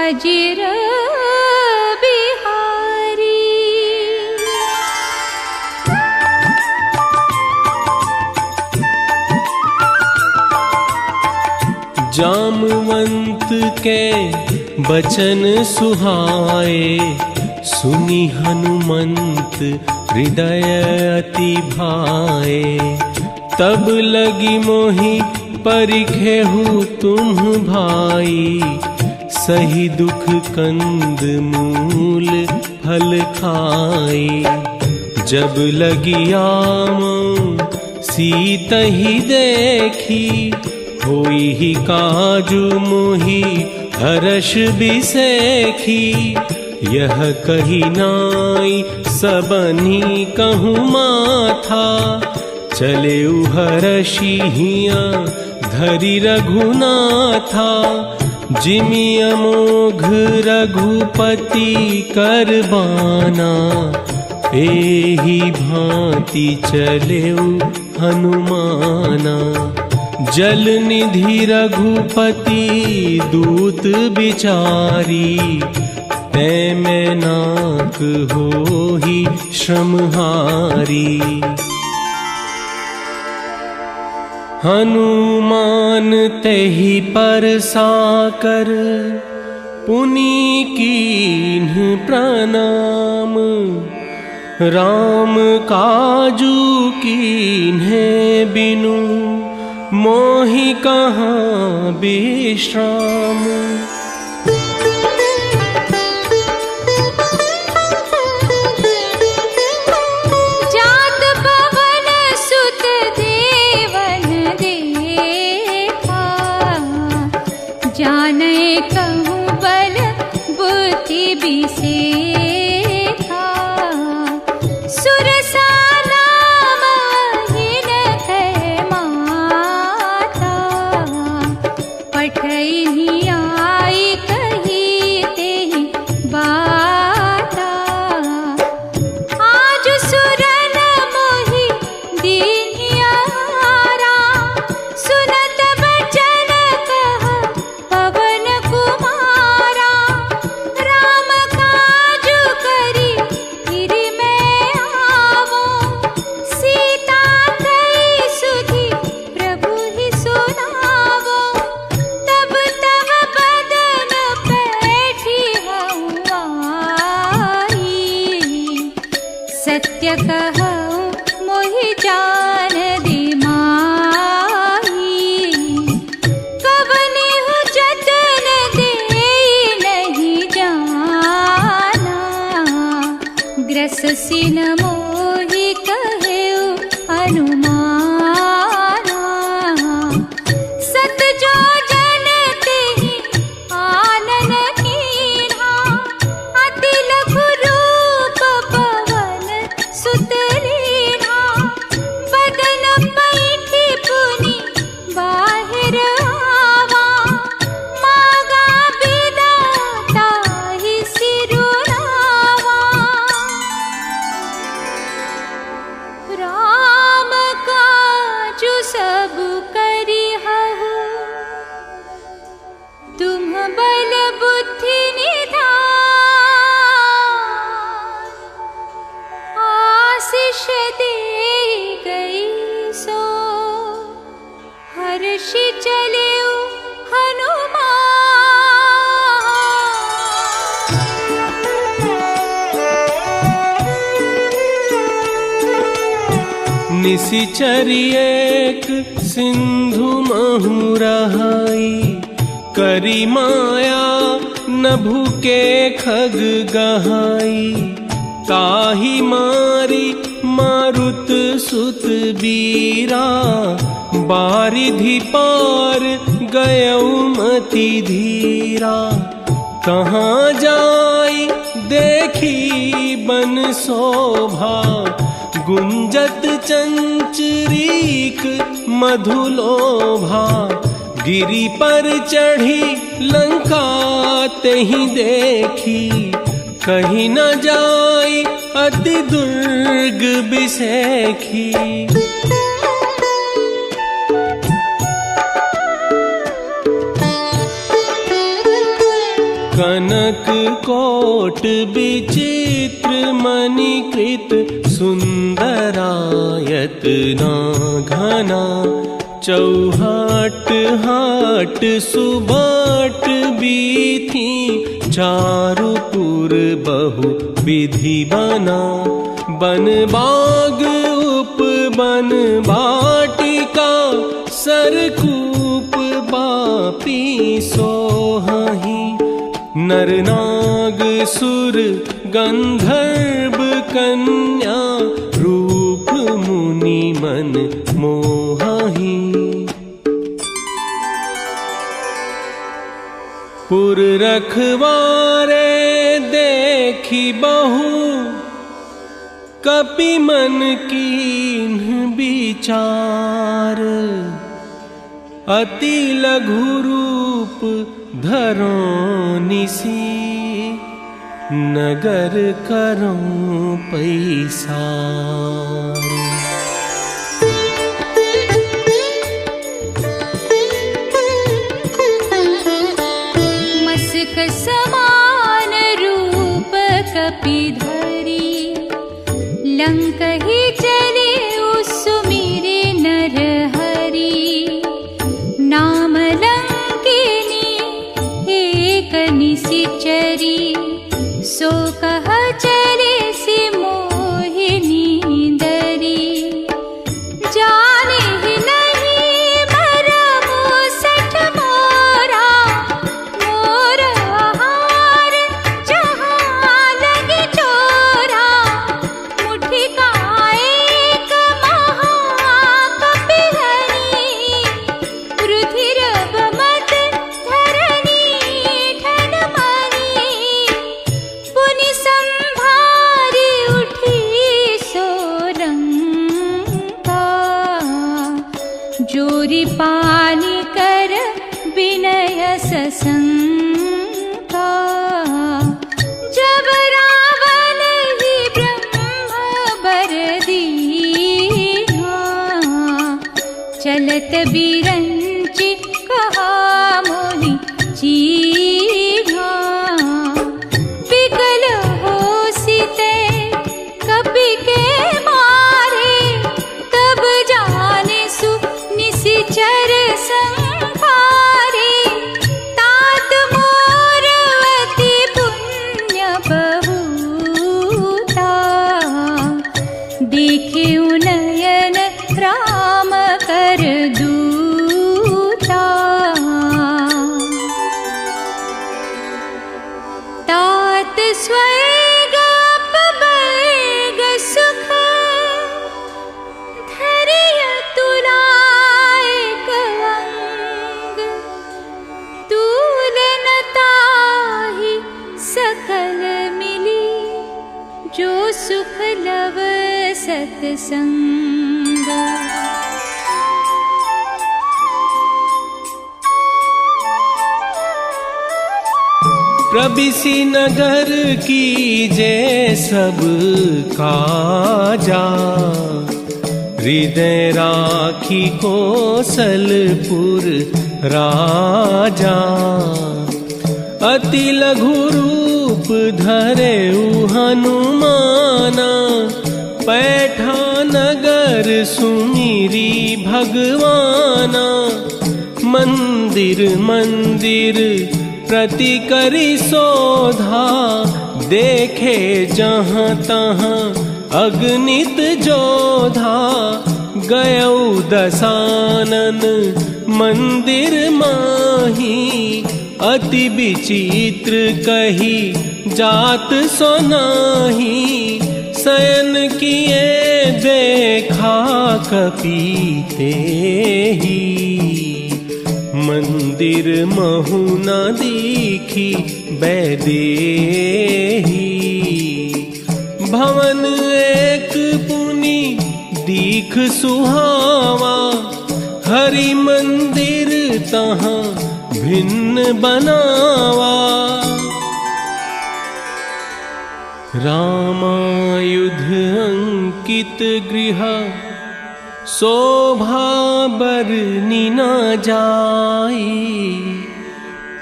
अजिर बिहारी। जामवंत के बचन सुहाए, सुनी हनुमंत हृदय अति भाए। तब लगी मोहि परिखेहु तुम भाई, सही दुख कंद मूल फल खाई। जब लगी आमो सीतहि देखी, होई ही काजु मोहि हर्ष बिसेखी। यह कही नाई सबनी कहूँ माथा, चले हर्षि हिया धरि रघुनाथा। जिमि अमोघ रघुपति करबाना, एहि भांति चलेउ हनुमाना। जल निधि रघुपति दूत बिचारी, तै मैं नाक होहि श्रमहारी। हनुमान तेहि परसाकर, पुनि कीन्ह प्रणाम। राम काजू कीन्हे बिनु, मोहि कहाँ विश्राम। जात पवन सुत देवन देखा, जाने कहूँ बल बुद्धि बिसेखा। सुरसा नाम हिन है माता, पठहि आई कही तेहि बाता। आज सुरन मोहि दीन्हियारा, सुनत बचन कह पवन कुमारा। राम काजु करि गिरि मैं आवो, सीता कई सुधि प्रभु ही सुनावो। तब तब बदन पैठी हऊँ आई, सत्य कहूँ मोहि जान दी माई। कवनिहु जतन देई नहीं जाना, ग्रस सिन मोहि कहेउ हनुमाना। सत जो जन तेहि आनन कीन्हा, अति लघु रूप पवन सुत लीन्हा। बदन पैठी पुनि बाहिर आवा, मागा बिदा ताहि सिरुनावा। राम काजु सब करिहु, तुम बल बुद्धि निधान। आशीष दे गई सो, हर्षि चलेउ हनुमान। निशिचर एक सिंधु महु रहाई, करी माया नभु के खग गहाई। ताहि मारी मारुत सुत बीरा, बारिधि पार गयउ मति धीरा। कहाँ जाई देखी बन शोभा, गुंजत चंचरीक मधुलोभा। गिरि पर चढ़ी लंका तेहि देखी, कहीं न जाई अति दुर्ग बिसेखी। कन कनक कोट विचित्र मणिकृत सुंदरायत ना घना चौहाट हाट सुबाट बीथी चारुपुर बहु विधि बना बन बाग उपवन बाटिका सरकूप बापी सोहहि नर नाग सुर गंधर्व कन्या रूप मुनि मन मोहहि पुर रखवारे देखी बहु कपि मन कीन्ह विचार अति लघु रूप धरो निसी नगर करो पैसार मस्क समान रूप कपिधरी लंकहि चले सुमिरे नर हरि नाम लंकिनी एक निशिचरी सो कह चले सि मोहिनी दरी जाने ही नहीं मरमु सठ मोरा मोर आहार जहाँ लगे चोरा मुट्ठी का एक महाकपिधरी रुधिर बमत धरनी ठन मरी पुनि संभारी उठी सोरंगा जोरी पानी कर विनय ससंगा जब रावण ही ब्रह्म बर दीना चलत बिरंचि कहा मोहि चीढ़ा विकल हो सीते कपि के मारे तब जाने सु निशिचर संहारे तात मोरवती पुण्य बहुता देखे नयन राम कर दूता तात स्वर्ग अपवर्ग सुख धरिय तुलायक अंग तुलनताहि सकल मिली जो सुख लव सत्संग प्रबिसी नगर कीजे सब काजा हृदय राखी कौशलपुर राजा अति लघु रूप धरे हनुमाना पैठा नगर सुमिरी भगवाना मंदिर मंदिर प्रति करी शोधा देखे जहाँ तहाँ अगणित जोधा गयौ दशानन मंदिर माही अति विचित्र कही जात सोनाही शयन किए देखा कपीते ही मंदिर महु न दीखी बैदेही भवन एक पुनि दीख सुहावा हरि मंदिर तहाँ भिन्न बनावा रामायुध अंकित गृह शोभा बरनी न जाई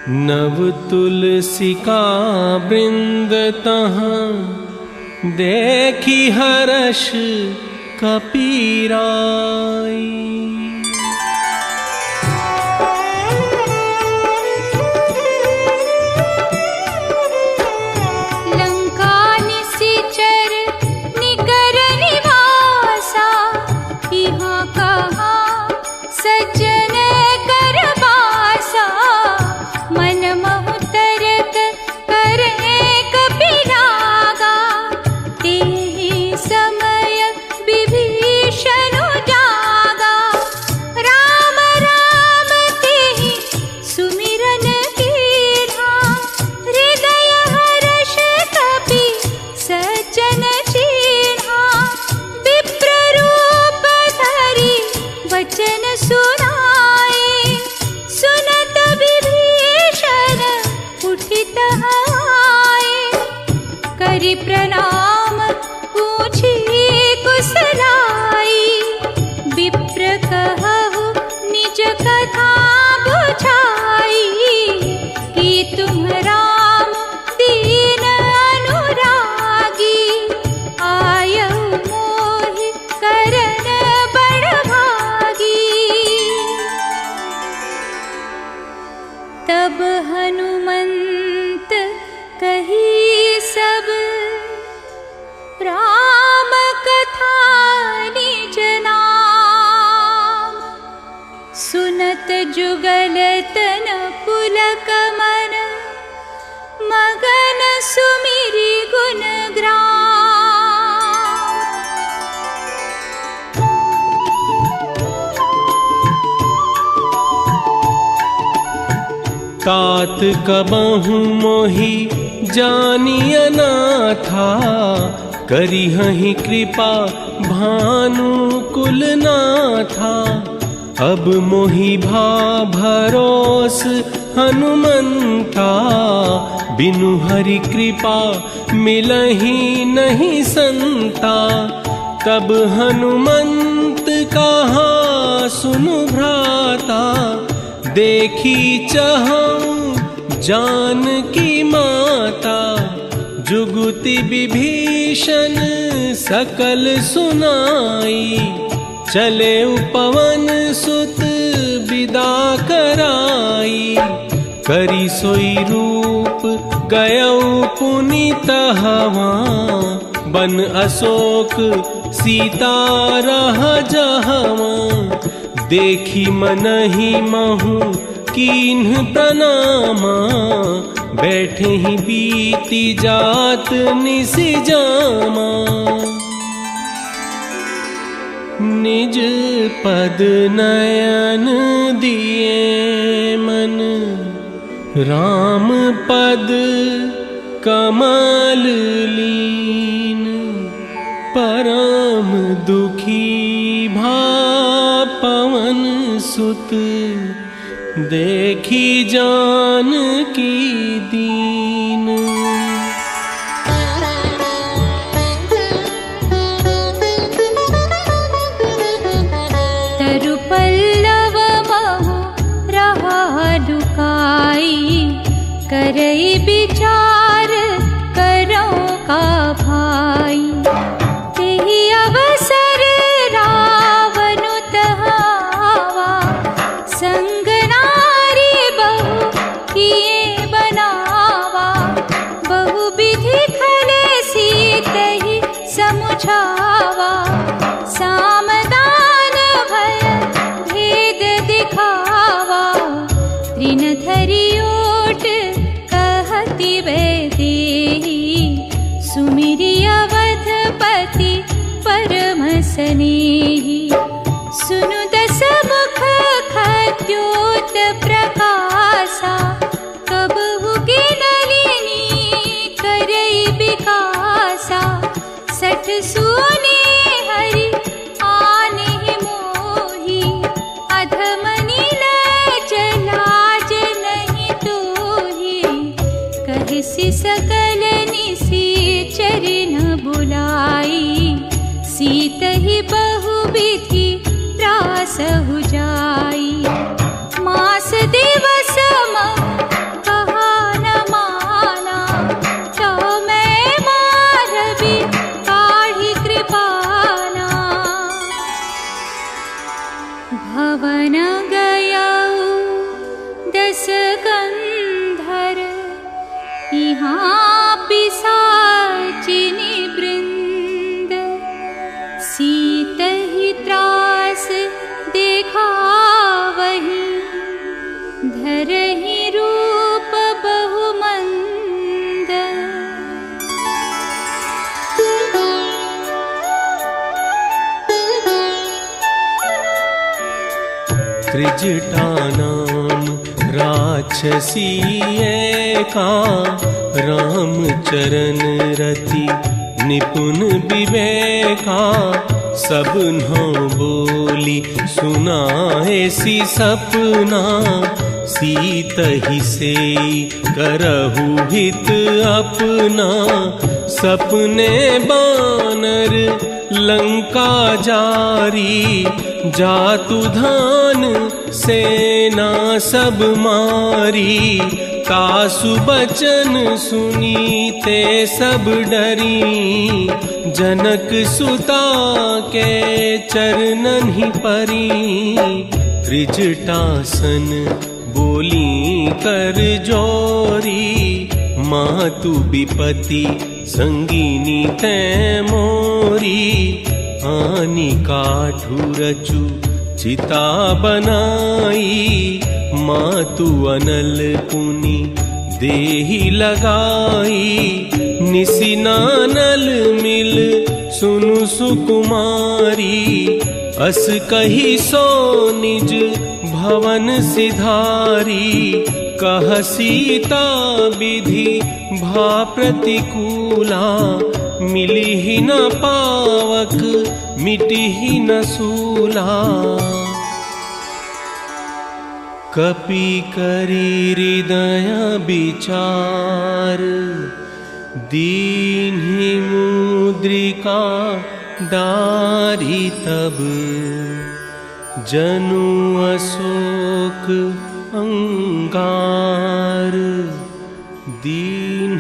नव तुलसी का वृंद तहाँ देखी हर्ष कपीराई। प्रणाम पूछी कुशलाई, विप्र कहु निज कथा बुझाई। कि तुम राम दीन अनुरागी, आयहु मोहि करन बड़ भागी। तब हनुमंत कही सब राम कथा निज नाम। सुनत जुगल तन पुलक मन, मगन सुमिरि गुण ग्राम। तात कबहु मोहि जानिय नाथा, करिहहि कृपा भानुकुल नाथा। अब मोहि भा भरोस हनुमंता, बिनु हरि कृपा मिलहि नहीं संता। तब हनुमंत कहा सुनु भ्राता, देखी चहु जानकी माता। जुगुति विभीषण सकल सुनाई, चले पवन सुत विदा कराई। करी सोई रूप गयौ पुनीत हवा, बन अशोक सीता रह जहवा। देखी मनहि महु कीन्ह प्रणामा, बैठे ही बीती जात निस जामा। निज पद नयन दिए मन, राम पद कमल लीन। परम दुखी भा पवन सुत, देखी जानकी दीन। तरु पल्लव महु रहा लुकाई, करई विचार करौ का भाई। तेहि अवसर रावनु तहावा, संग नारी बहु किए बनावा। बहु विधि खले सीतहि समुझावा, सामदान भय भेद दिखावा। तृण धरि ओट कहति वैदेही, सुमिरि अवधपति परम स्नेही। सुनु दस मुख खद्योत प्रकाशा, कबहु गिनलिनी करई विकासा। सठ सुने हरि आनेहि मोहि, अधम नीलज लाज नहीं तोहि। कहसि सकल निशिचर न बुलाई, सीतहि बहु विधि प्रासहु जाई। मास दिवस रसगंधर यहाँ पिशाचिनी वृंद सीत ही त्रास देखा वही धरहि रूप बहुमंद। त्रिजटा नाम राक्षसी एका रामचरण रति निपुण विवेका। सब नौ बोली सुनाए सी सपना सीत ही से करहु हित अपना। सपने बानर लंका जारी जातु धान सेना सब मारी। तासु बचन सुनी ते सब डरी जनक सुता के चरणन ही परी। त्रिजटासन बोली कर जोरी मातु विपति संगीनी तै मोरी। आनी काठू रचु चिता बनाई मातु अनल पुनि देहि लगाई। निसिनानल मिल सुनु सुकुमारी अस कही सो निज भवन सिधारी। कह सीता विधि भा प्रतिकूला मिली ही न पावक मिटी ही न सूला। कपि करी हृदय विचार दीन्हि मुद्रिका डारी। तब जनु अशोक अंगार दीन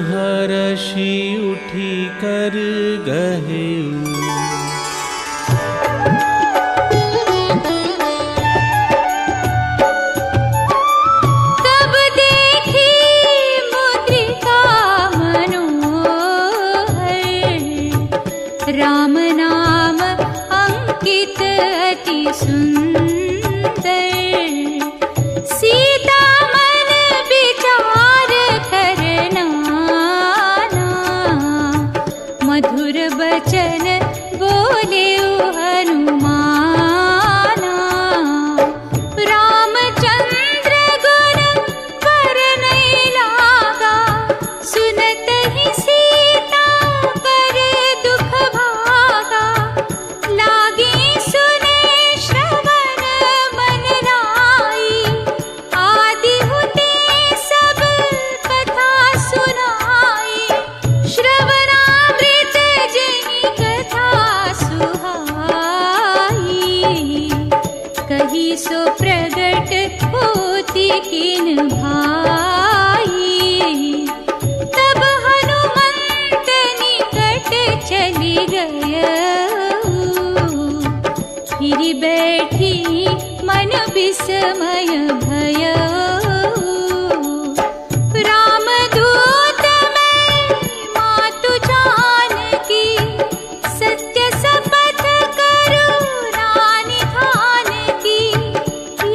हरषि उठी कर गहे। तब देखी मुद्रिका मनोहर राम नाम अंकित अति सुंदर। सीता मन विचार करना मधुर बचन बोले हनुमाना। रामचंद्र गुण पर नहीं लागा सुनत ही सीता कर दुख भागा। लागी सुने श्रवण मन लाई आदि होते सब कथा सुनाई। श्रवणामृत जिनि कथा सुहाई कही सो प्रगट होती किन भाई। तब हनुमंत निकट चली गय फिर बैठी मन विस्मय भय। रामदूत मैं मातु जानकी सत्य शपथ करूं रानी धान की।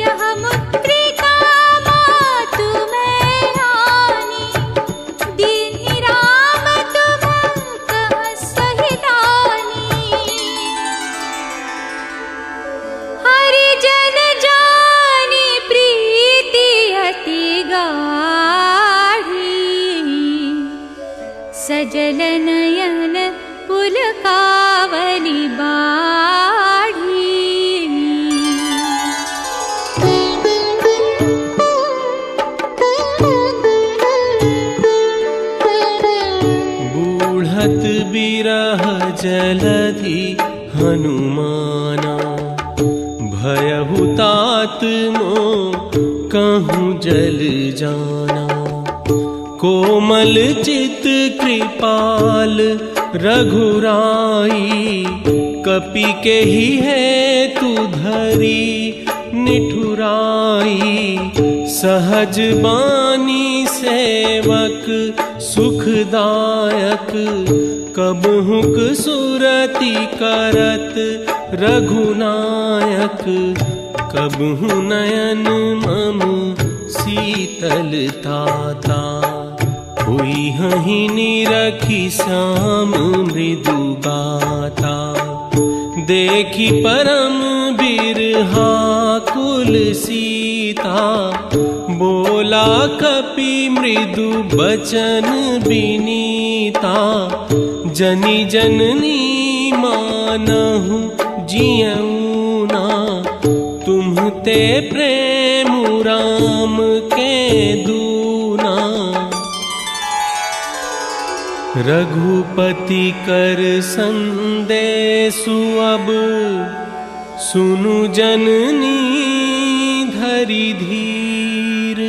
यह मुद्रिका मातु मैं रानी दीन्हि राम तुम कह सहितानी। हरिजन जानी प्रीति अति गाढ़ी सजल नयन पुलकावली बाढ़ी। बूढ़त बिरह जलधि हनुमाना। भयहुतात मो कहूँ जल जाना। कोमल चित कृपाल रघुराई कपि के ही है तू धरी निठुराई। सहज बानी सेवक सुखदायक, कबहुक सुरति करत रघुनायक। कबहु नयन मम शीतलताता, हुई हहि निरखी श्याम मृदु गाता। देखी परम बिरहा कुल सीता, बोला कपि मृदु बचन बिनीता। जनि जननी मानहु जियऊ ना, तुम्हते प्रेम राम के दूना। रघुपति कर संदेशु अब, सुनु जननी धरि धीर।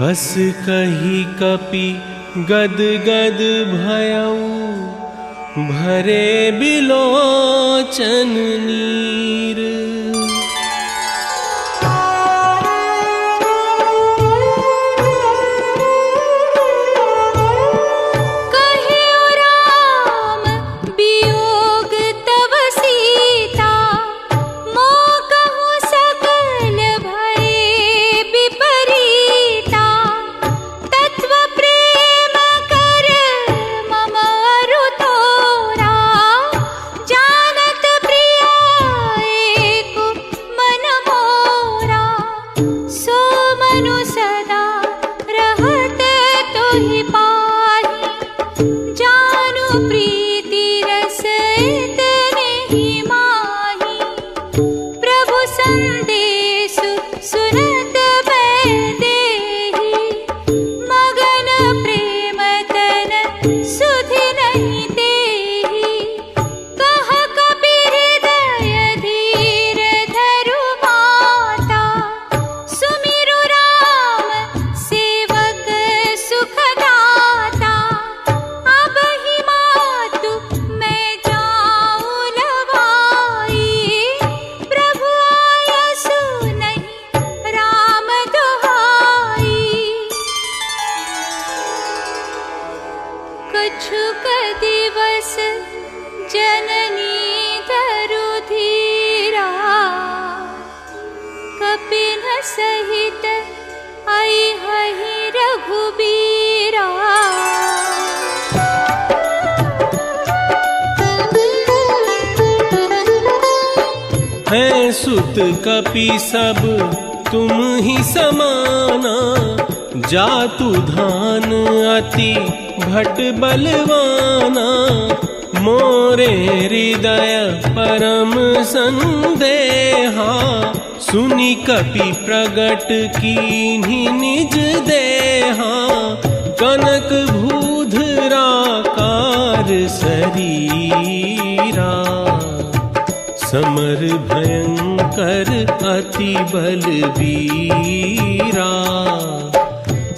अस कही कपि गद गद भयऊ, भरे बिलोचन नीर। सहित आई हहि रघुबीरा। है सुत कपि सब तुम ही समाना, जातु धान अति भट बलवाना। मोरे हृदय परम संदेहा, सुनि कपि प्रगट कीन्हि निज देहा। कनक भूधराकार शरीरा, समर भयंकर अति बलवीरा।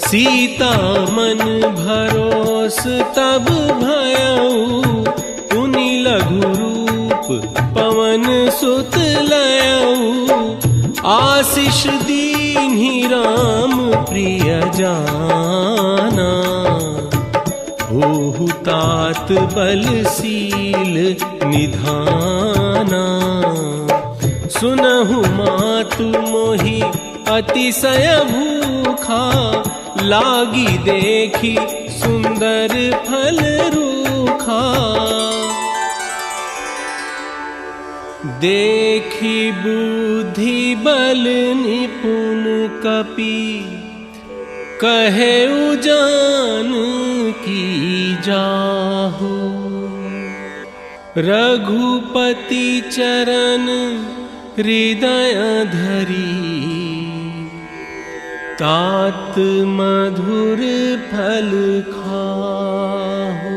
सीता मन भरोस तब भयऊ, पुनि लघु रूप पवन सुत लयऊ। आशीष दीन्हि राम प्रिय जाना, होहु तात बलशील निधाना। सुनहु मातु मोहि अतिशय भूखा, लागी देखी सुंदर फल रूखा। देखी बुद्धि बल निपुण कपि, कहे उजान की जाहु। रघुपति चरण हृदय धरी, तात मधुर फल खाहु।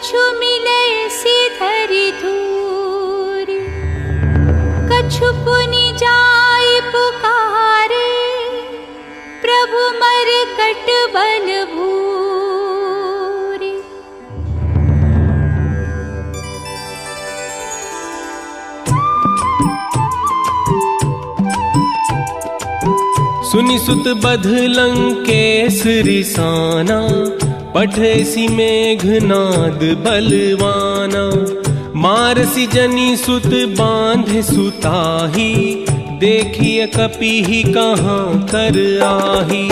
कछु मिले सिधरि धूरि, कछु पुनि जाय पुकारे, प्रभु मरकट बल भूरि। सुनि सुत बध लंकेश रिसाना, पठेसी मेघनाद बलवाना। मारसी जनि सुत बांधे सुताही, देखिए कपि कहाँ कर आही।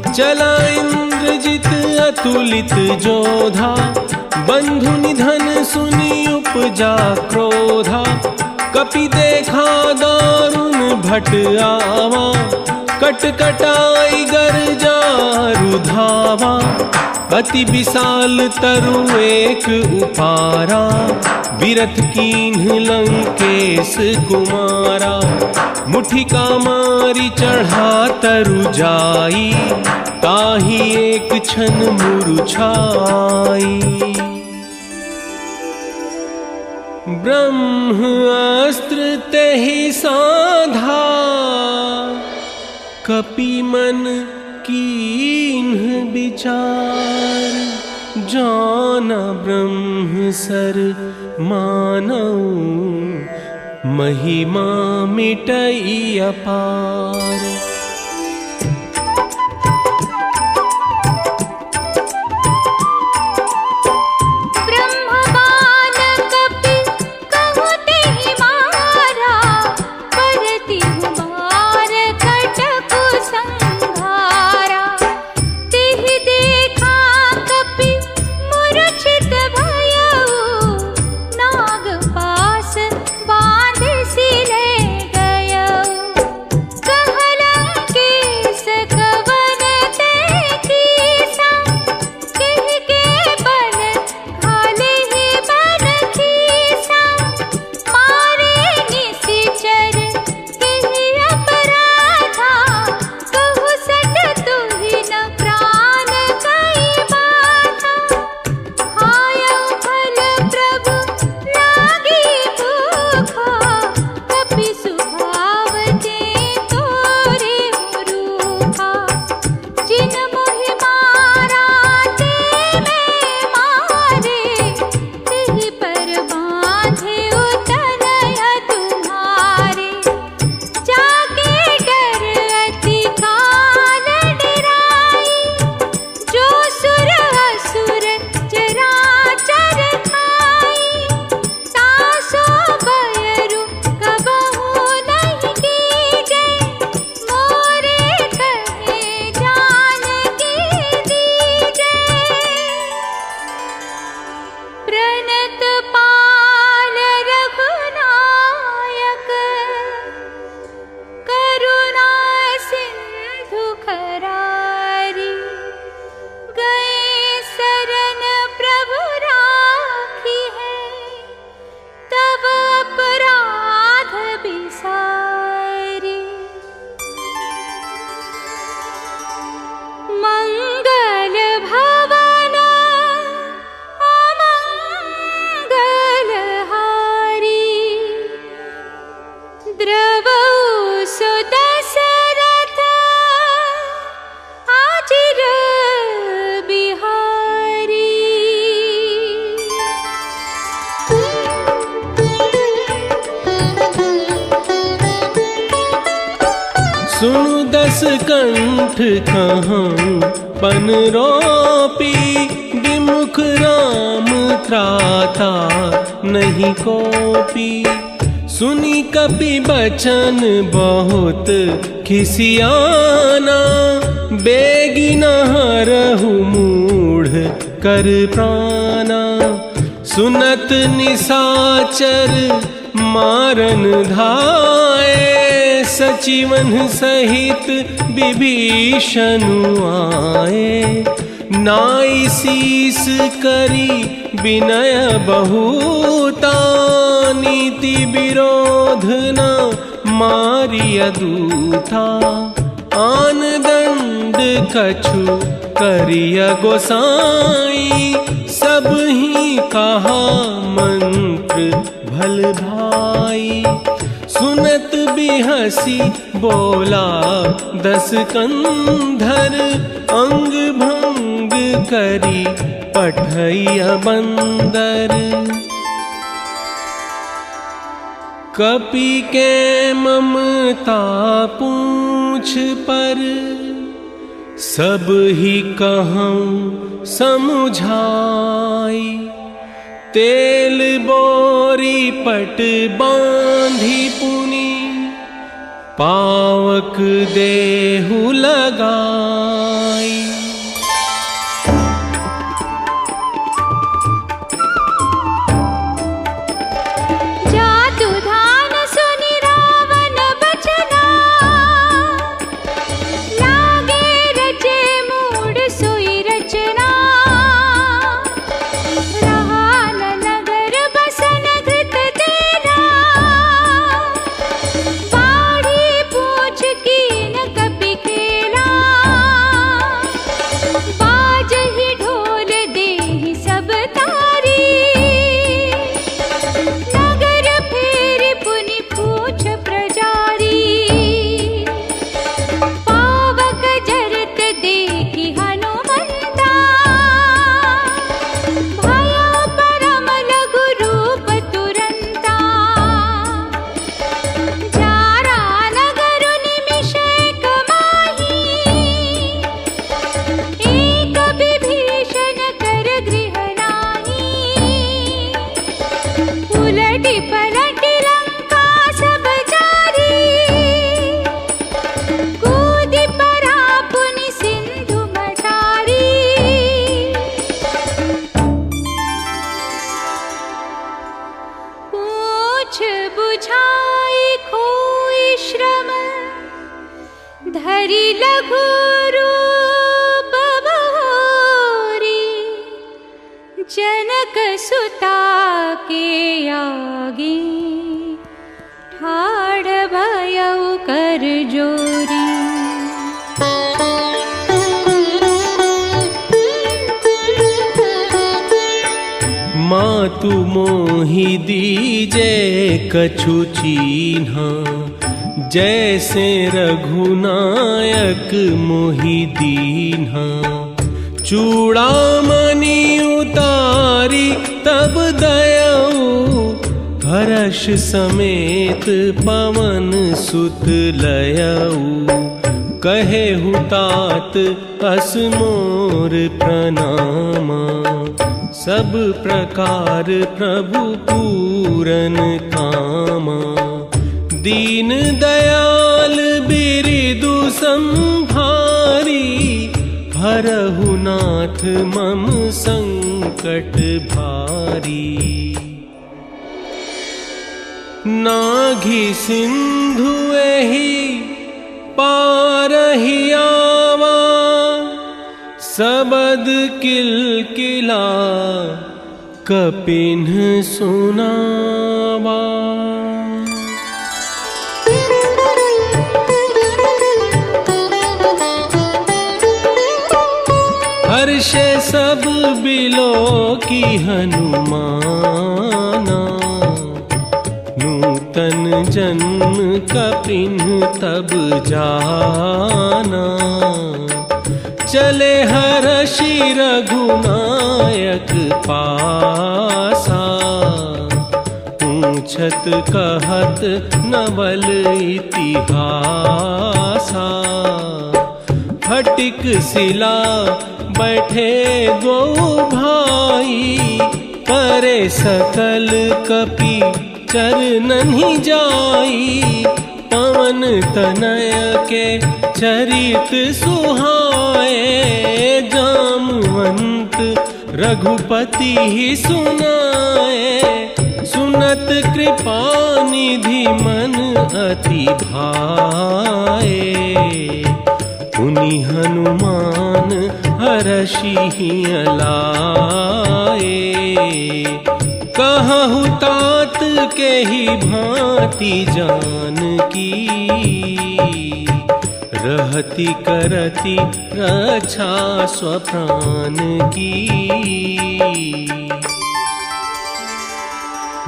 चला इंद्रजित अतुलित जोधा, बंधु निधन सुनि उपजा क्रोधा। कपि देखा दारुण भट आवा, कटकटाई गर्जा रुधावा। अति विशाल तरु एक उपारा, बिरथ कीन्ह लंकेश कुमारा। मुठिका मारी चढ़ा तरु जाई, ताही एक क्षण मुरझाई। ब्रह्मास्त्र तेहि साधा, कपि मन कीन्ह विचार। जाना ब्रह्म सर मानऊ, महिमा मिटई अपार। सुनु दस कंठ कहाँ पन रोपी, विमुख राम त्राता नहीं कोपी। सुनी कपि बचन बहुत खिसियाना, बेगी न हरहु मूढ़ कर प्राणा। सुनत निशाचर मारन धाये, सचिवन सहित विभीषण आए। नाई शीस करी विनय बहुता, नीति विरोध न मारिय दूता। आन दंड कछु करिय गोसाई, सब ही कहा मंत्र भल भाई। सुनत भी हंसी बोला दस कंधर, अंग भंग करी पठैया बंदर। कपि के ममता पूछ पर, सब ही कहूँ समुझाई। तेल बोरी पट बांधी पुनी, पावक देहु लगाई। धरि लघु रूप बहोरी, जनक सुता के आगे ठाड़ भयउ कर जोरी। मातु मोहि दीजे कछु चीन्हा, जैसे रघुनायक मोहि दीन्हा। चूड़ामणि उतारी तब दयऊ, हर्ष समेत पवन सुत लयऊ। कहे हुतात अस मोर प्रणामा, सब प्रकार प्रभु पूरन कामा। दीन दयाल बिरिदु संभारी, हरहु नाथ मम संकट भारी। नाघि सिंधु एहि पारहि आवा, सबद किलकिला कपिन्ह सुनावा। हर्षे सब बिलो की हनुमाना, नूतन जन्म कपिन्ह तब जाना। चले हर्षि रघुनायक पासा, पूछत कहत नवल इतिहासा। फटिक सिला बैठे दो भाई, करे सकल कपि चरनहि जाई। पवन तनय के चरित सुहाए, जामवंत रघुपति ही सुनाए। सुनत कृपा निधि मन अति भाए, पुनि हनुमान हर्षि अलाए। कहु तात के ही भांति जानकी, रहती करती रक्षा स्वप्राण की।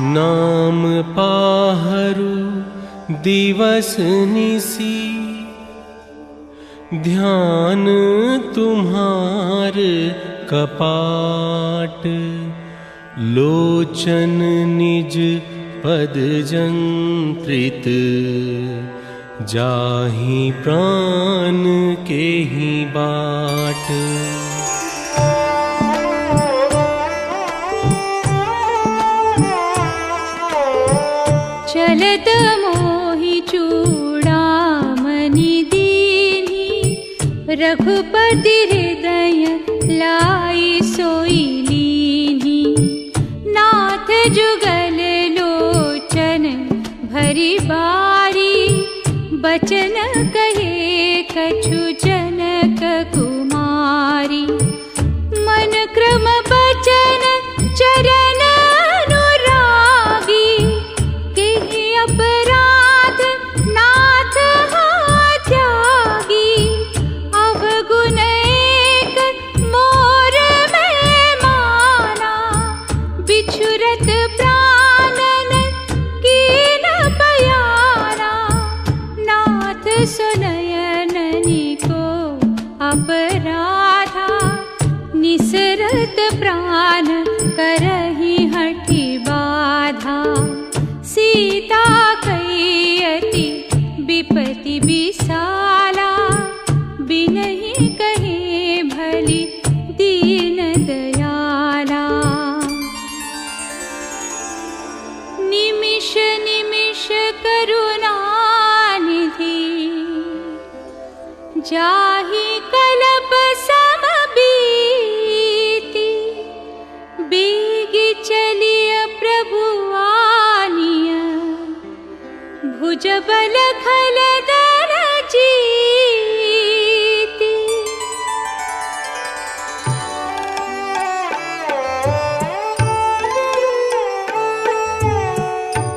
नाम पाहरु दिवस निसी, ध्यान तुम्हार कपाट। लोचन निज पद जंत्रित, जाहि प्राण के ही बाट। चलत मोहि चूड़ामणि दीन्हि, रघुपति हृदय लाई सोई लीन्हि। नाथ जुगल लोचन भरी बारी, बचन कहे कछु जनक कुमारी। मन क्रम बचन चरण अनुरागी, केहि अपराध नाथ हाँ त्यागी। अवगुण एक मोर में माना, बिछुरत प्राणन कीन बयाना। नाथ सुनयननि को अपराधा, निसरत प्राण करहि हठि बाधा। सीता कही अति विपति विसाला, बिनहि कहे भली दीन दयाला। निमिष निमिष करुणा निधि, जाहि कल्प सम बीति। बेगी चलिय प्रभु आनिय, भुज बल खल दर जीति।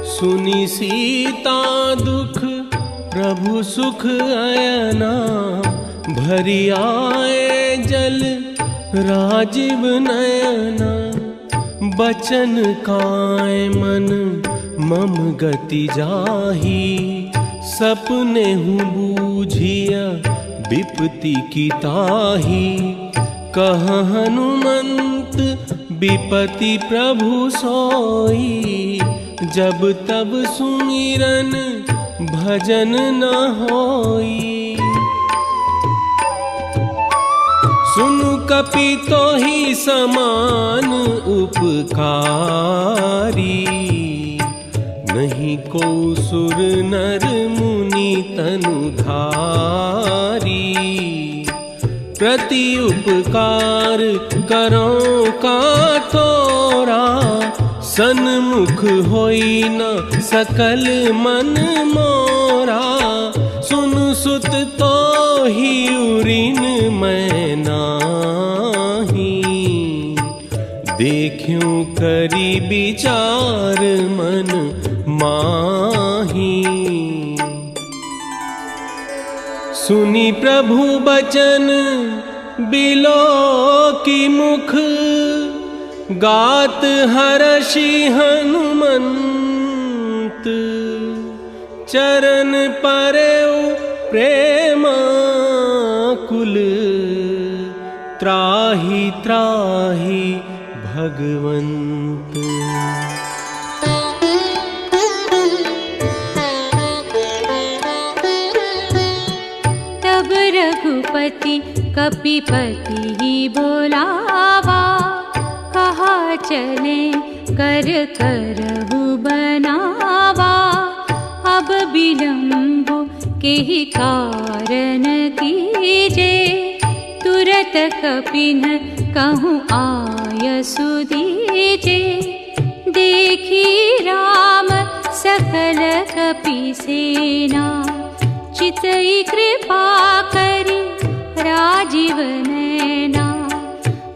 सुनि सीता दुख प्रभु सुख अयना। भरी आए जल राजीव नयना। बचन काय मन मम गति जाही। सपने हूँ बूझिया विपत्ति की ताही। कह हनुमंत विपत्ति प्रभु सोई। जब तब सुमिरन भजन न होई। सुनु कपि तो ही समान उपकारी। नहीं को सुर नर मुनि तनु धारी। प्रति उपकार करो का तोरा। सन्मुख होई न सकल मन मोरा। सुन सुत तो ही उरिन मैं नाही। देखूं करी विचार मन माही। सुनी प्रभु बचन बिलो की मुख। गात हर्षि हनुमंत। चरण परेउ प्रेमा कुल। त्राहि त्राहि भगवंत। तब रघुपति कपिपति बोलावा। कहा चले कर करहु बनावा। अब विलंब केहि कारण कीजे। तुरत कपिन कहूँ आयसु दीजे। देखी राम सकल कपि सेना। चितई कृपा करी राजीव नैना।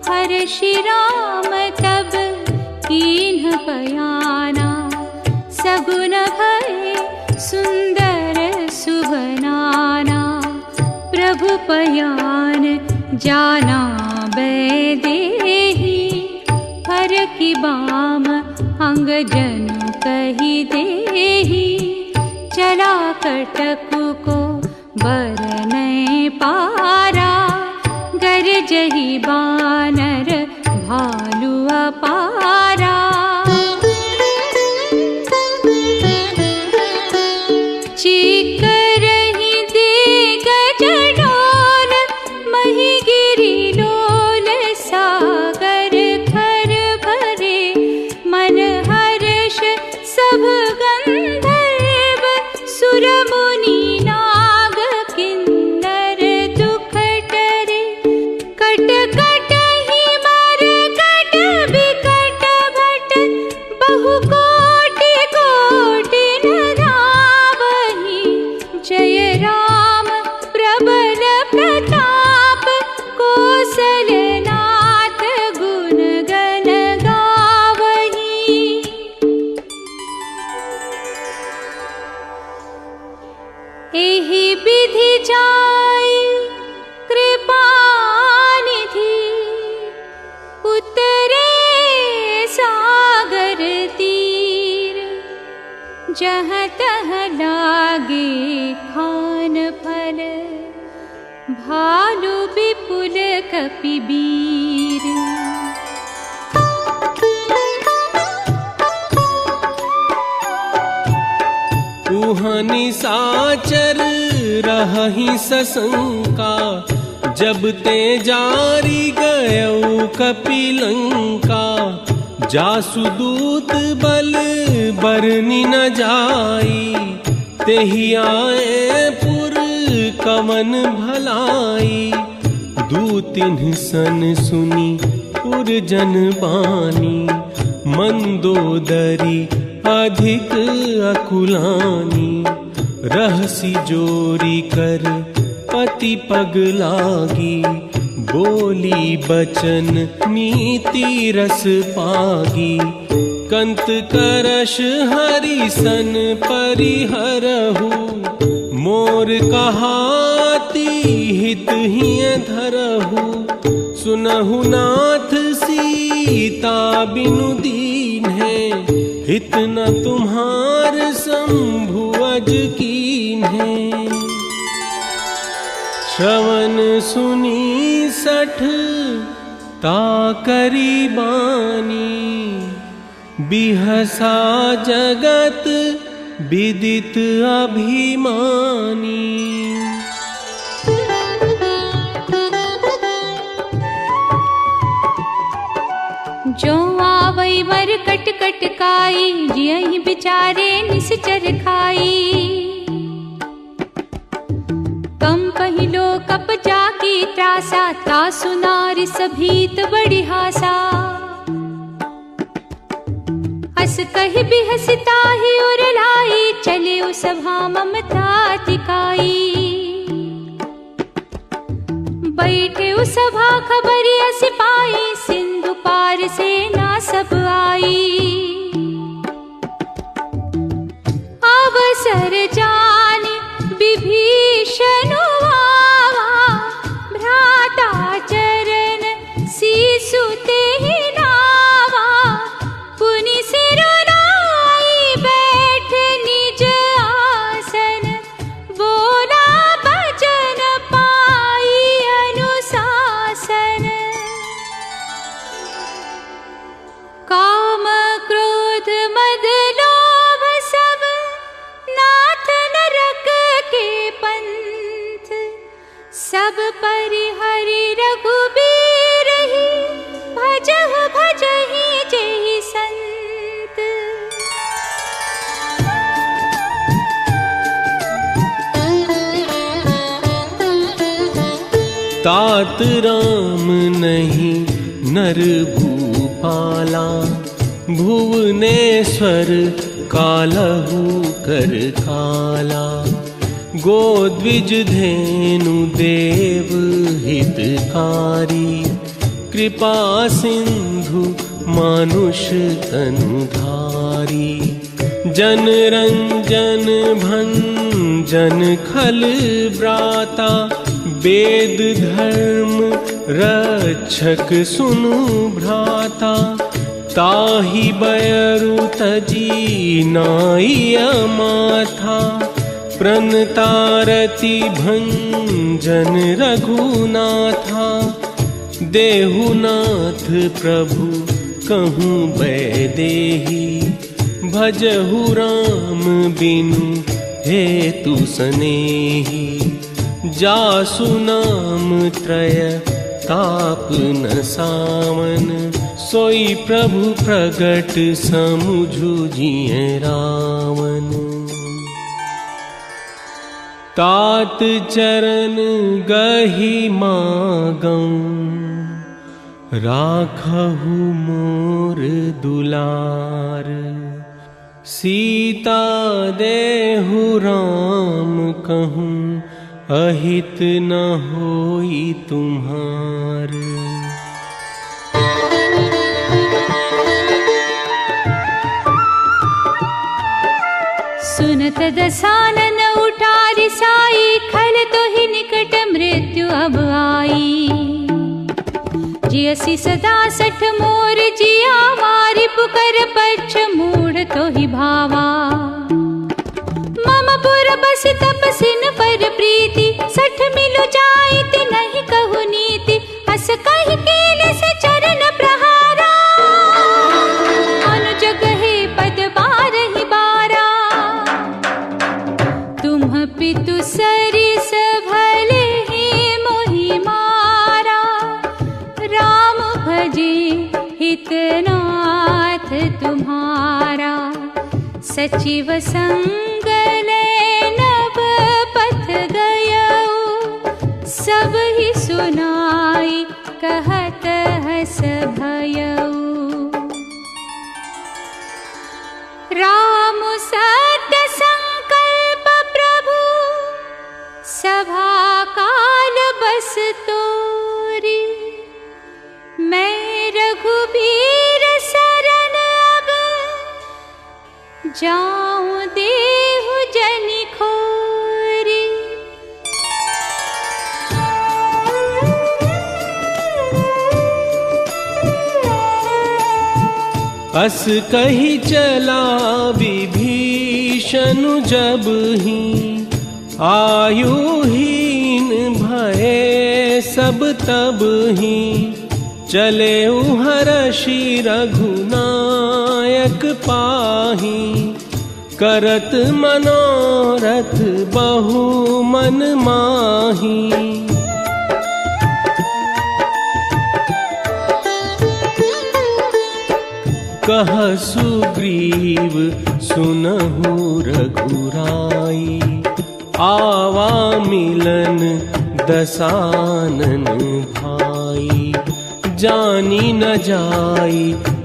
हर्षि राम तब कीन्ह बयाना। सगुन भये सुंदर सुभनाना। उपयान जाना बैदेही, हर की बाम अंग जन कही देही, चला कटकु को बरनै पारा, गरजहि बानर भालु अपारा। चिकरहि देग जडोल, महिगिरि लोल सागर खर भरे, मन हर्ष सब गंधर्व सुर मुनि नाग किन्नर दुख टरे, कट कटहि मर कट बिकट भट, बहु कोटि कोटि न धावहि, जय राम प्रबल प्रताप, कौसल्यनाथ गुण गण गावहि। एहि विधि जाय कृपा निधि, उतरे सागर तीर, जहाँ तहाँ लागे खान फल, भालु विपुल कपिबीर। उहनि साचर रहहि सशंका, जब ते जारी गयौ कपिलंका, जासु दूत बल बरनि न जाई, तेहि आए पुर कवन भलाई, दूतिन्ह सन सुनी पुर जन बानी, मंदोदरी अधिक अकुलानी, रहसी जोरी कर पति पग लागी, बोली बचन नीति रस पागी, कंत करश हरि सन परिहरहु, मोर कहाती हित हिय धरहु, सुनहु नाथ सीता बिनु दीन है, हित न तुम्हार शंभु अज कीन है। श्रवण सुनी सठ ताकरी बानी, बिहसा जगत विदित अभिमानी। जो आवै वर कट कट काई, जियहि बिचारे निश्चर खाई, कम पहिलो कप जाकी त्रासा, तासु नारि सभीत बड़ी हासा, हस कहि बिहसिताहि उर लाई, चले उ सभा ममता तिकाई, बैठे उ सभा खबरिया सिपाही, सिंधु पार सेना सब आई, अवसर जानी विभीषण आवा, भ्राता चरण सीसु तेहि नावा, पुनि सिर नाई बैठ निज आसन, बोला बचन पाई अनुशासन, काम क्रोध मद लोभ सब नाथ नरक के पंथ, सब परिहरि रघुबीर ही, भजहु भजहि जेहि संत। तात राम नहीं नर भूपाला, भुवनेश्वर कालहु कर काला, गोद्विज धेनु देव हितकारी, कृपा सिंधु मानुष तनुधारी, जन रंजन भंजन खल व्राता, वेद धर्म रक्षक सुनु भ्राता, ताहि बयरु तजी नाइया माथा। प्रणतारति भंजन रघुनाथा, देहुनाथ प्रभु कहूँ बैदेही। भजहु राम बिनु हेतु सनेही, जासु नाम त्रय ताप न सावन। सोई प्रभु प्रगट समुझु जिय रावण। तात चरण गहि मागं, राखहु मोर दुलार। सीता देहु राम कहूँ, अहित न होई तुम्हार। सुनत दसानन उठारि साई, खल तो ही निकट मृत्यु अब आई। जियसि सदा सठ मोर जिया, मारि पुकर पच्छ मूढ़ तो ही भावा। मम पुर बस तपसिन पर प्रीति, सठ मिलु जाइत नहीं कहु नीति। हस कहि केलस चरण प्रहारा, अनुज कहे पद बारहि बारा। तुम पितु सरिस भले ही मोहि मारा, राम भजे हितनाथ तुम्हारा। सचिव संग नभ पथ गयऊ, सब ही सुनाई कहत हस भयऊ। राम सत्य संकल्प प्रभु, सभा काल बस तोरी। मैं रघुबीर शरण अब, जाऊं देहु जनि खोरी। अस कही चला विभीषण जब ही, आयुहीन भये सब तब ही। चले हर्षि रघुनायक पाही, करत मनोरथ बहु मन माही। कह सुग्रीव सुनहु रघुराई, आवा मिलन दसानन भाई। जानी न जाई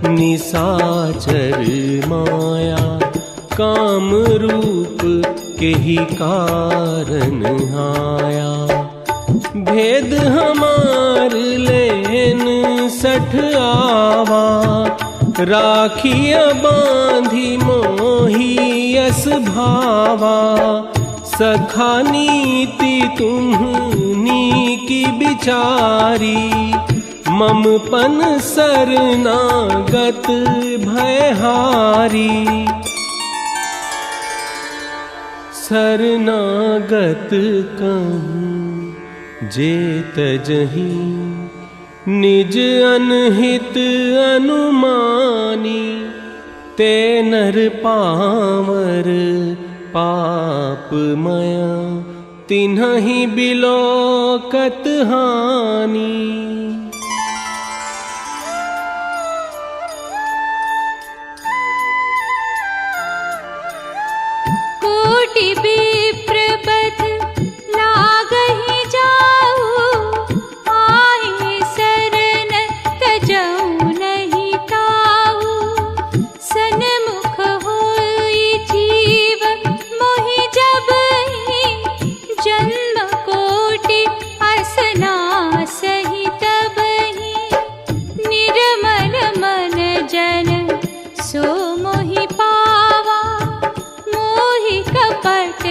निसाचर माया, काम रूप के ही कारण आया। भेद हमार लेन सठ आवा, राखिया बांधी मोही यस भावा। सखा नीति तुम्हनी की बिचारी, मम पन शरणागत भयहारी। शरणागत कहूँ जे तजहि, निज अनहित अनुमानी। ते नर पावर पापमया, तिन्हि बिलोकत हानि। कोटि विप्र बध लागहि जाऊ, आए शरण तजऊ नहीं ताऊ। सन्मुख होई जीव मोहि जबहि, जन्म कोटि असना सही तबहि। निर्मल मन जन सो मोहि पावा, मोहि कपट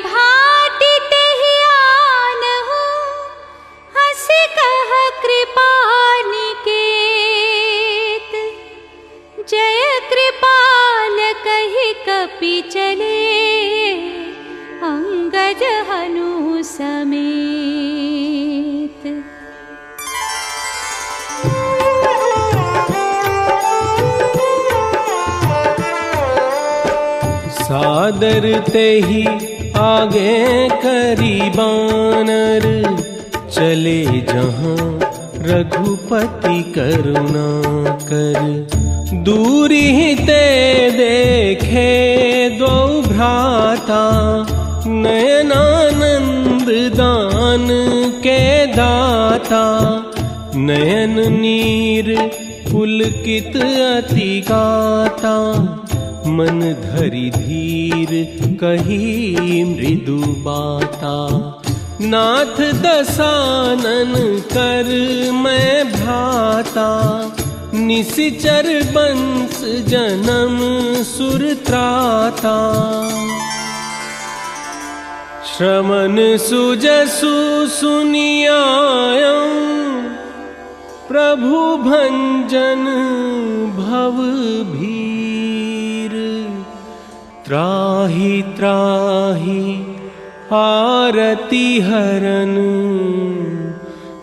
भांति तेहि आनहु, हंसि कह कृपा निकेत। जय कृपाल कहि कपि चले, अंगद हनु समेत। सादर तेहि आगे करी बानर, चले जहाँ रघुपति करुणा कर। दूरी ते देखे दो भ्राता, नयनानंद दान के दाता। नयन नीर पुलकित अति गाता, मन धरि धीर कही मृदु बाता। नाथ दसानन कर मैं भ्राता, निशिचर बंस जन्म सुर त्राता। श्रवण सुजसु सुनियायं, प्रभु भंजन भव भीर। त्राहि त्राहि आरती हरन,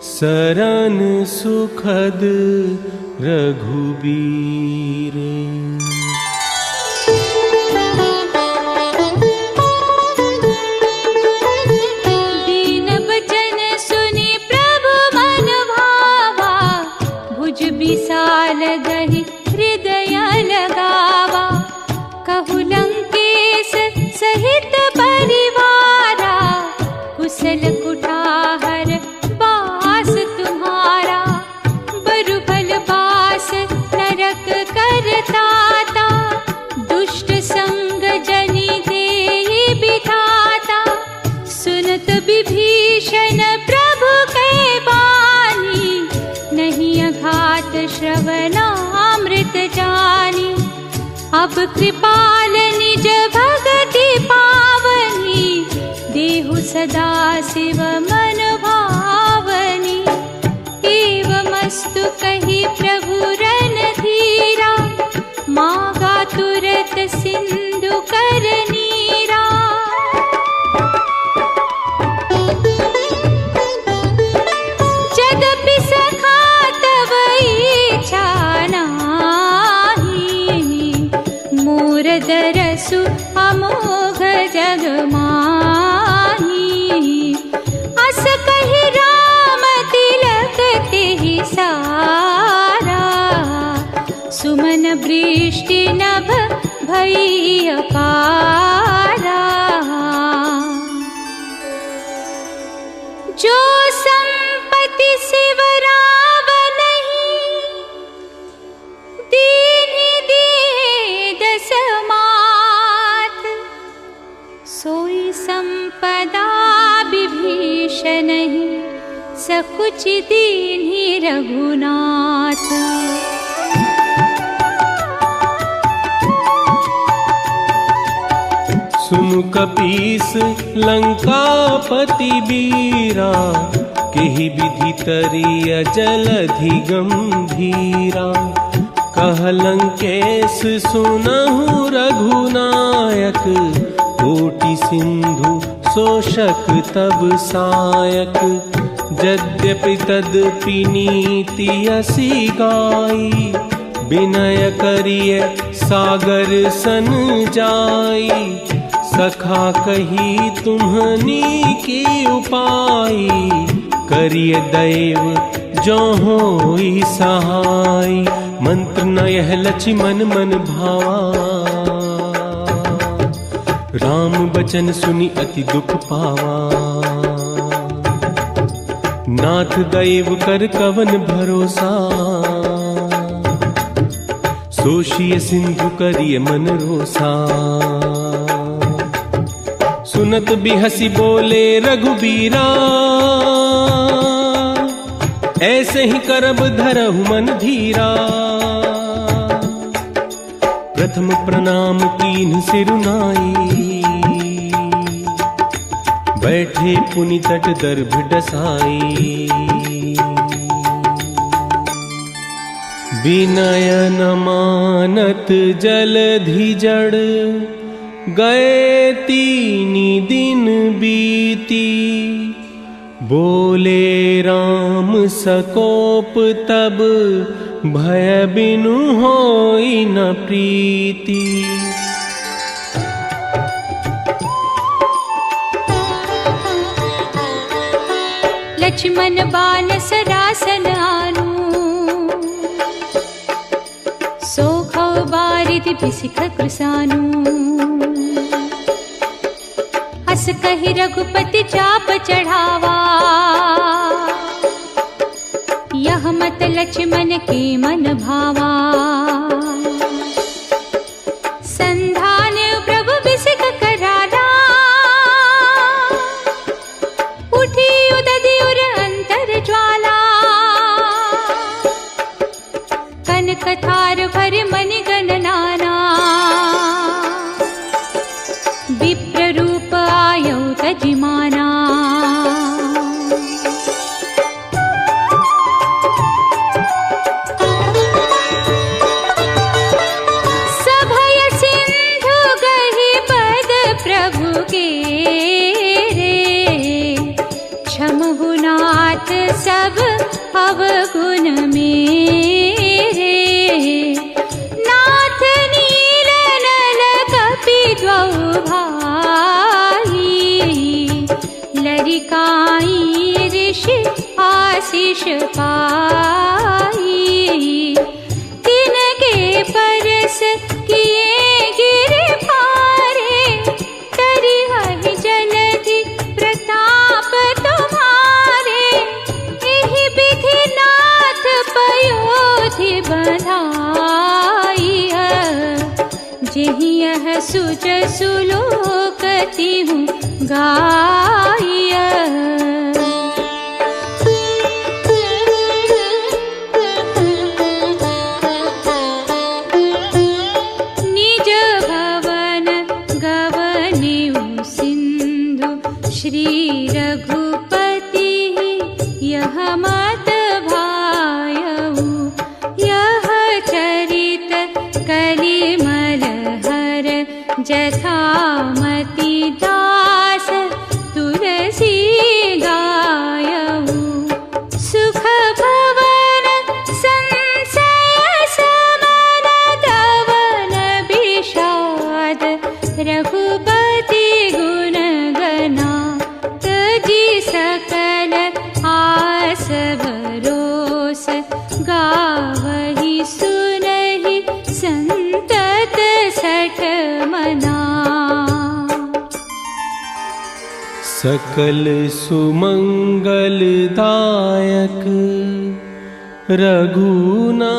सरन सुखद रघुबीर। दीन बचन सुनि प्रभु मन भावा, भुज विशाल गहि हृदय लगावा। कहु लंकेश सहित परिवारा, कुशल कुठार बास तुम्हारा। बरु भल बास नरक करताता, दुष्ट संग जनि देहि बिधाता। सुनत विभीषण प्रभु के बानी, नहीं अघात श्रवणामृत जानी। अब कृपाल निज भगति पावनी, देहु सदा शिव मन भावनी। एवमस्तु कहि प्रभु रणधीरा, मागा तुरत सिंधु कर नीरा। जदपि सखा तव इच्छा नाहि, मोर दरसु अमोघ जग माही। अस कहि राम तिलक तेहि सारा, सुमन वृष्टि नभ भई अपारा। जो संपत्ति शिव रावनहि, दीन्हि दिए दस मात। सोई संपदा विभीषणहि, सकुच दीन्हि रघुनाथ। सुनु कपीस लंकापति बीरा, केहि विधि तरिय जलधि गंभीरा। कह लंकेश सुनहु रघुनायक, कोटि सिंधु शोषक तब सायक। यद्यपि तदपि नीति असी गाई, विनय करिय सागर सन जाई। सखा कही तुम्हनी की उपाई, करिय दैव जो होई सहाय। मंत्र न यह लक्ष्मण मन भावा, राम बचन सुनि अति दुख पावा। नाथ दैव कर कवन भरोसा, सोशिय सिंधु करिय मन रोसा। सुनत बिहसी बोले रघुबीरा, ऐसे ही करब धरहु मन धीरा। प्रथम प्रणाम कीन्ह सिरुनाई, बैठे पुनि तट दर्भ डसाई। विनय न मानत जलधि जड़, गए तीनी दिन बीती। बोले राम सकोप तब, भय बिनु होई न प्रीति। लक्ष्मण बान सरासन आनु, सोखौ बारिधि बिसिख कृसानु। हस कहि रघुपति चाप चढ़ावा, यह मत लक्ष्मण के मन भावा। संधान प्रभु बिसिख कराला, उठी उदधि उर अंतर ज्वाला। कनक थार भर मन गण नाना, विप्र रूप आयौ तजिमाना। सभय सिंधु गहि पद प्रभु के रे, क्षमहु नाथ सब अवगुण मेरे। नाथ नील नल कपि द्वौ भाई, लरिकाई ऋषि आशीष पाई। तिनके परस किए गिर पारे, तरिहहि जलधि प्रताप तुम्हारे। एहि विधि नाथ पयोधि बधाई, जेहि यह सुजसु लोक तिहुँ गाय। निज भवन गवनेउ सिंधु, श्री रघुपति यह मत भायउ। यह चरित कलिमल हर, जथामति दास तुलसी गायउ। सुख भवन संशय समन, दवन विषाद रघुपति गुण गना। तजि सकल आस भरोस, गावहि सुनहि संतत सठ मना। सकल सुमंगल दायक, रघुनायक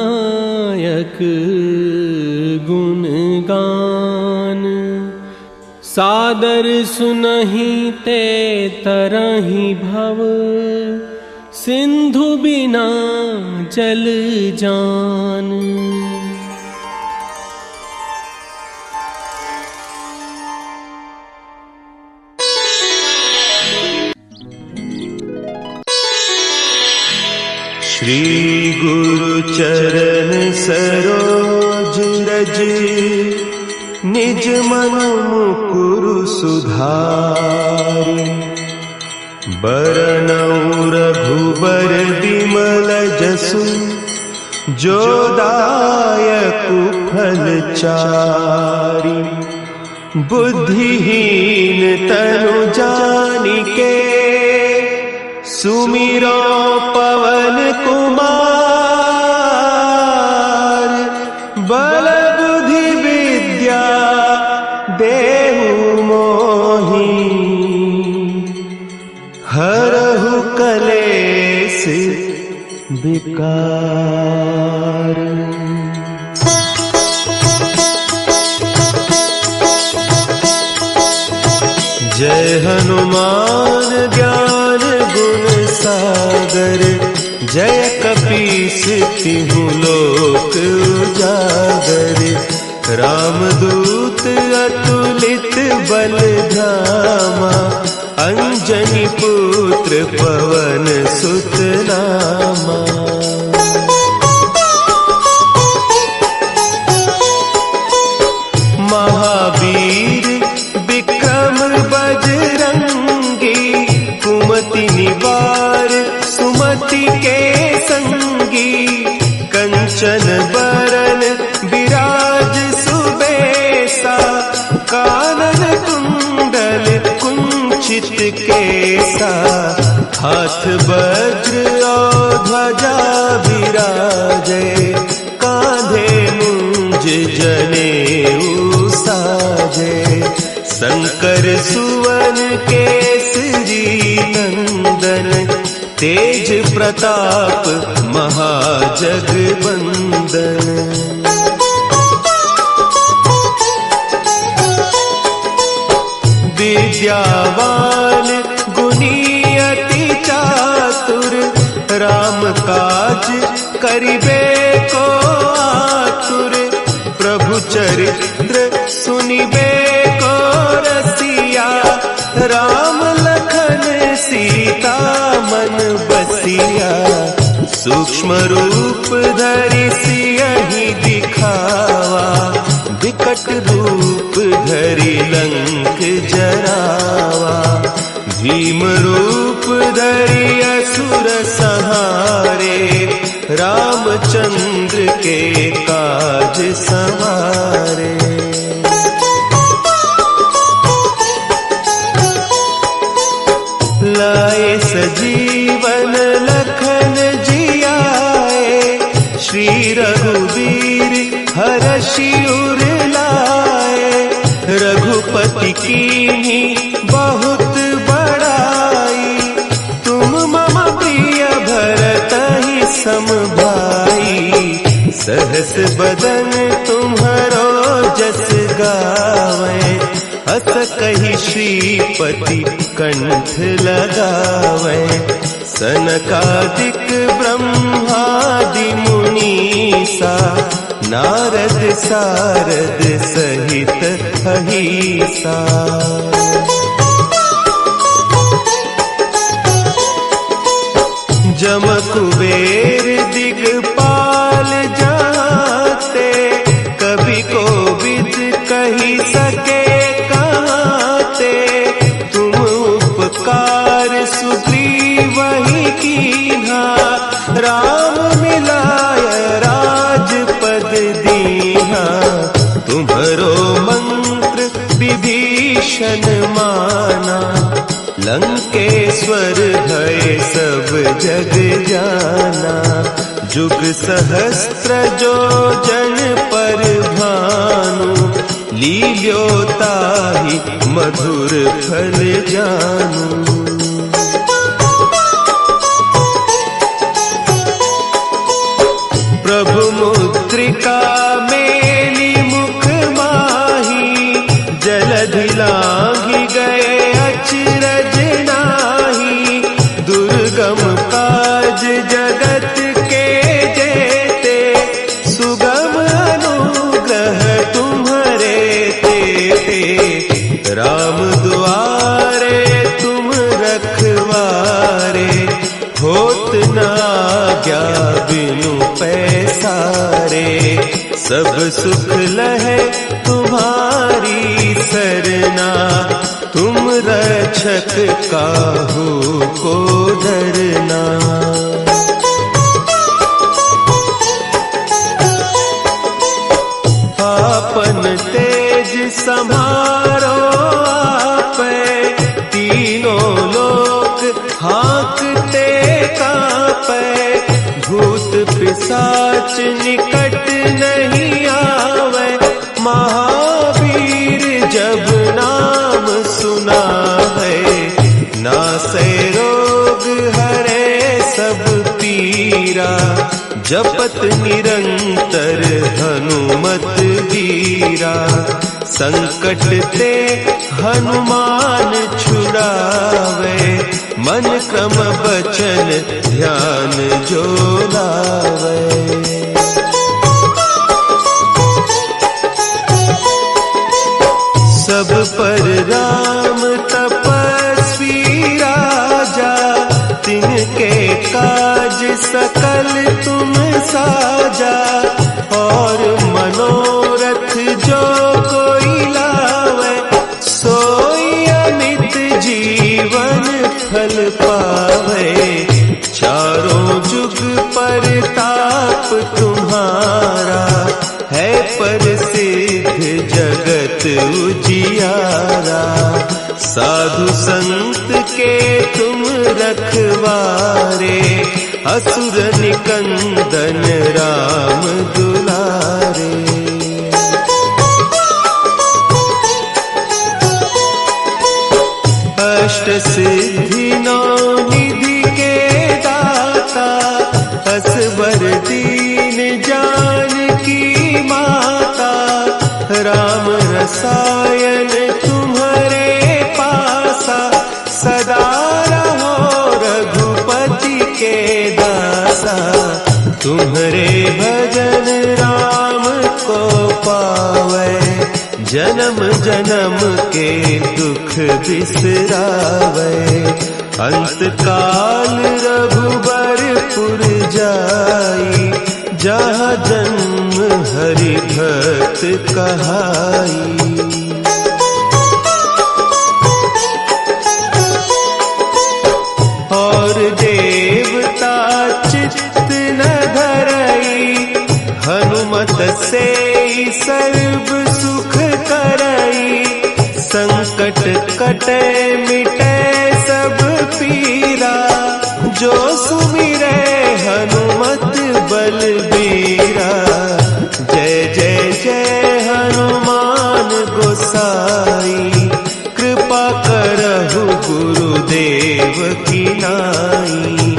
गुण गान। सादर सुनहि ते तरहि भव, सिंधु बिना जल जान। श्री गुरु चरण सरोज रज, निज मन मुकुरु सुधारि। बरनउँ रघुबर बिमल जसु, जो दायकु फल चारि। बुद्धिहीन तनु जानिके, सुमिरो पवन कुमार। बल बुद्धि विद्या देहु मोहि, हरहु कलेस विकार। जय हनुमान ज्ञान गुण सागर, जय कपीस तिहुँ लोक उजागर। रामदूत अतुलित बल धामा, अंजनी पुत्र पवन सुत नामा। महावीर विक्रम बजरंगी, कुमति निवार सुमति के संगी। कंचन बरन विराज सुबेसा, कानन कुंडल कुंचित केसा। हाथ वज्र और ध्वजा विराजे, कांधे मुंज जनेऊ साजे। शंकर सुवन केसरी नंदन, तेज प्रताप महाजगबंदन। विद्यावान गुणी अति चातुर, राम काज करिबे को आतुर। प्रभु चरित्र सुनिबे को रसिया, राम लखन सीता मन बसिया। सूक्ष्म रूप धरि सियहि दिखावा, विकट रूप धरि लंक जरावा। भीम रूप धरि असुर संहारे, रामचंद्र के काज संवारे। लाए सजीवन लखन जियाए, श्री रघुवीर हरषि उर लाए। रघुपति कीन्ही बहुत बड़ाई, तुम मम प्रिय भरतहि सम भाई। सहस बदन तुम्हरो जस गावे, अस कहि श्रीपति कंठ लगावे। सनकादिक ब्रह्मादि मुनीसा, नारद सारद सहित अहीसा। जम कुबेर दिगपाल जाते, कभी कोविद कही सके कहते। तुम उपकार सुग्रीव ही कीन्हा, राम मिलाय राजपद दीन्हा। तुम्हरो मंत्र विभीषण माना, लंकेश्वर भय सब जग जाना। जुग सहस्त्र जो जन पर भानु, लील्योताहि मधुर फल जानू। प्रभु मुद्रिका मेली मुख माही, जलधि लांघि गए अचरज नाही। दुर्गम काज जगत के जेते, सुगम अनुग्रह तुम्हरे तेते। राम दुआरे तुम रखवारे, होत न आज्ञा बिनु पैसारे। सब सुख लहे तुम्हारी सरना, तुम रक्षक काहू को डरना। आपन तेज संभारो आपै, तीनों लोक हाँकते कांपै। भूत पिशाच निकट नहीं आवे, महावीर जब नाम सुना है। नासै रोग हरे सब पीरा, जपत निरंतर हनुमत वीरा। संकट ते हनुमान छुड़ावे, मन क्रम बचन ध्यान जो लावे। सब पर राम तपस्वी राजा, जीवन फल पावे। चारों जुग परताप तुम्हारा है प्रसिद्ध जगत उजियारा। साधु संत के तुम रखवारे असुर निकंदन राम दुलारे। अष्ट सिद्धि नौ निधि के दाता असबर दीन जानकी माता। राम रसायन तुम्हारे पासा सदा रहो रघुपति के दासा। तुम्हारे भजन राम को पावे जन्म जन्म के दुख बिसरावे। अंत काल रघुबरपुर जाई जहाँ जन्म हरि भक्त कहाई। और देवता चित्त न धरई हनुमत से सर्व सुख करई। संकट कटे मिटे सब पीरा जो सुमिरे हनुमत बलबीरा। जय जय जय हनुमान गोसाई कृपा करहु गुरुदेव की नाई।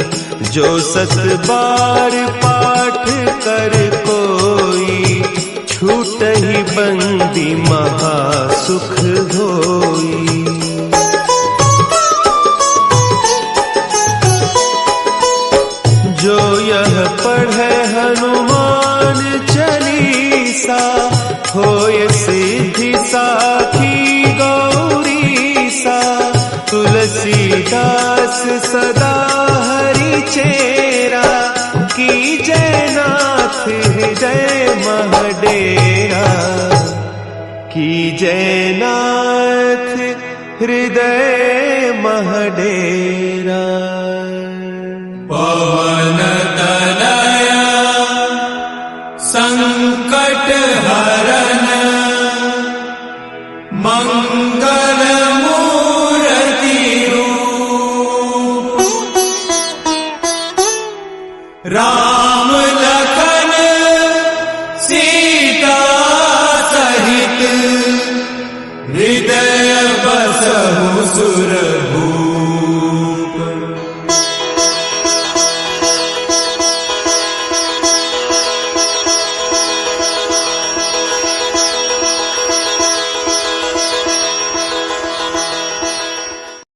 जो सत बार पाठ कर कोई छूटहि बंदी महा सुख होई। जो यह पढ़े हनुमान चालीसा होय सिद्धि साखी गौरीसा। तुलसीदास सदा हरि चेरा की जयनाथ हृदय महडेरा। की जयनाथ हृदय